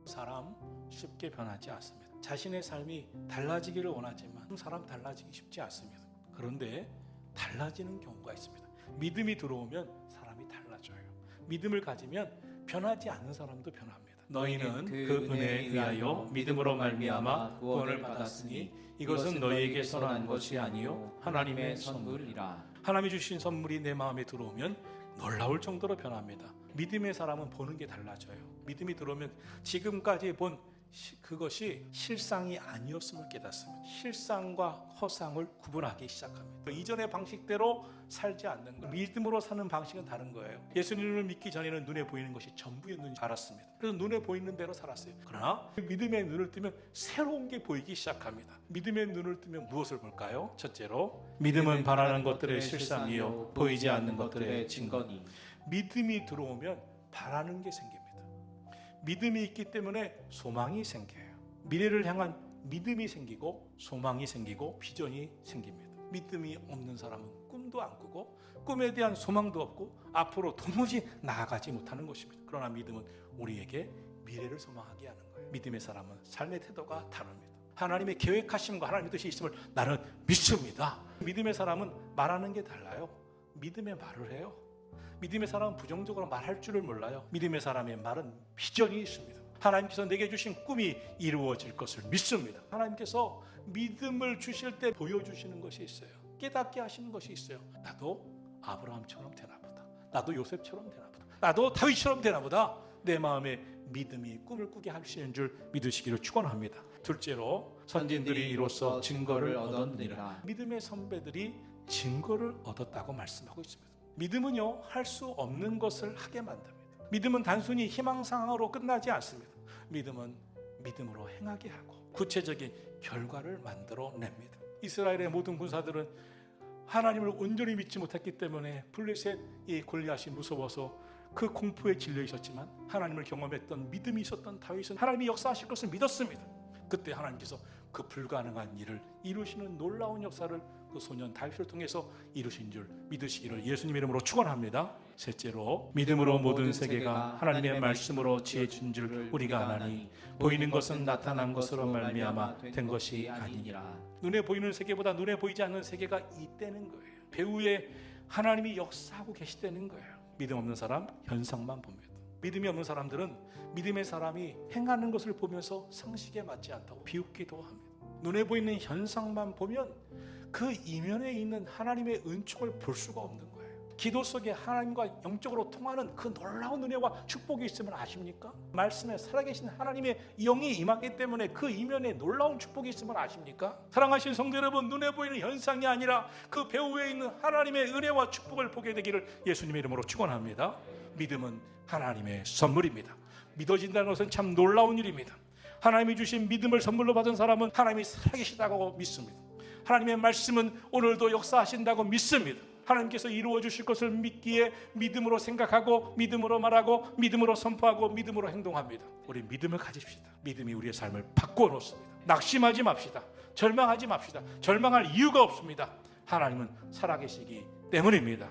사람 쉽게 변하지 않습니다. 자신의 삶이 달라지기를 원하지만 사람 달라지기 쉽지 않습니다. 그런데 달라지는 경우가 있습니다. 믿음이 들어오면 사람이 달라져요. 믿음을 가지면 변하지 않는 사람도 변합니다. 너희는 그 은혜에 의하여 믿음으로 말미암아 구원을 받았으니 이것은 너희에게서 난 것이 아니요 하나님의 선물이라. 하나님이 주신 선물이 내 마음에 들어오면 놀라울 정도로 변합니다. 믿음의 사람은 보는 게 달라져요. 믿음이 들어오면 지금까지 본 그것이 실상이 아니었음을 깨닫습니다. 실상과 허상을 구분하기 시작합니다. 이전의 방식대로 살지 않는 것, 믿음으로 사는 방식은 다른 거예요. 예수님을 믿기 전에는 눈에 보이는 것이 전부였는지 알았습니다. 그래서 눈에 보이는 대로 살았어요. 그러나 믿음의 눈을 뜨면 새로운 게 보이기 시작합니다. 믿음의 눈을 뜨면 무엇을 볼까요? 첫째로 믿음은 바라는 것들의 실상이요 보이지 않는 것들의 증거니. 믿음이 들어오면 바라는 게 생깁니다. 믿음이 있기 때문에 소망이 생겨요. 미래를 향한 믿음이 생기고 소망이 생기고 비전이 생깁니다. 믿음이 없는 사람은 꿈도 안 꾸고 꿈에 대한 소망도 없고 앞으로 도무지 나아가지 못하는 것입니다. 그러나 믿음은 우리에게 미래를 소망하게 하는 거예요. 믿음의 사람은 삶의 태도가 다릅니다. 하나님의 계획하심과 하나님의 뜻이 있음을 나는 믿습니다. 믿음의 사람은 말하는 게 달라요. 믿음의 말을 해요. 믿음의 사람은 부정적으로 말할 줄을 몰라요. 믿음의 사람의 말은 비전이 있습니다. 하나님께서 내게 주신 꿈이 이루어질 것을 믿습니다. 하나님께서 믿음을 주실 때 보여주시는 것이 있어요. 깨닫게 하시는 것이 있어요. 나도 아브라함처럼 되나보다. 나도 요셉처럼 되나보다. 나도 다윗처럼 되나보다. 내 마음에 믿음이 꿈을 꾸게 하시는 줄 믿으시기를 축원합니다. 둘째로 선진들이 이로써 증거를 얻었느니라. 믿음의 선배들이 증거를 얻었다고 말씀하고 있습니다. 믿음은요, 할 수 없는 것을 하게 만듭니다. 믿음은 단순히 희망사항으로 끝나지 않습니다. 믿음은 믿음으로 행하게 하고 구체적인 결과를 만들어냅니다. 이스라엘의 모든 군사들은 하나님을 온전히 믿지 못했기 때문에 블레셋 이 골리앗이 무서워서 그 공포에 질려 있었지만 하나님을 경험했던 믿음이 있었던 다윗은 하나님이 역사하실 것을 믿었습니다. 그때 하나님께서 그 불가능한 일을 이루시는 놀라운 역사를 그 소년 다윗을 통해서 이루신 줄 믿으시기를 예수님 이름으로 축원합니다. 셋째로 믿음으로 모든 세계가 하나님의 말씀으로 지어진 줄 우리가 아나니 보이는 것은 나타난 것으로 말미암아 된 것이 아니니라. 눈에 보이는 세계보다 눈에 보이지 않는 세계가 있다는 거예요. 배후에 하나님이 역사하고 계시다는 거예요. 믿음 없는 사람 현상만 봅니다. 믿음이 없는 사람들은 믿음의 사람이 행하는 것을 보면서 상식에 맞지 않다고 비웃기도 합니다. 눈에 보이는 현상만 보면 그 이면에 있는 하나님의 은총을 볼 수가 없는 거예요. 기도 속에 하나님과 영적으로 통하는 그 놀라운 은혜와 축복이 있음을 아십니까? 말씀에 살아계신 하나님의 영이 임하기 때문에 그 이면에 놀라운 축복이 있음을 아십니까? 사랑하신 성도 여러분, 눈에 보이는 현상이 아니라 그 배후에 있는 하나님의 은혜와 축복을 보게 되기를 예수님의 이름으로 축원합니다. 믿음은 하나님의 선물입니다. 믿어진다는 것은 참 놀라운 일입니다. 하나님이 주신 믿음을 선물로 받은 사람은 하나님이 살아계시다고 믿습니다. 하나님의 말씀은 오늘도 역사하신다고 믿습니다. 하나님께서 이루어 주실 것을 믿기에 믿음으로 생각하고 믿음으로 말하고 믿음으로 선포하고 믿음으로 행동합니다. 우리 믿음을 가집시다. 믿음이 우리의 삶을 바꾸어 놓습니다. 낙심하지 맙시다. 절망하지 맙시다. 절망할 이유가 없습니다. 하나님은 살아계시기 때문입니다.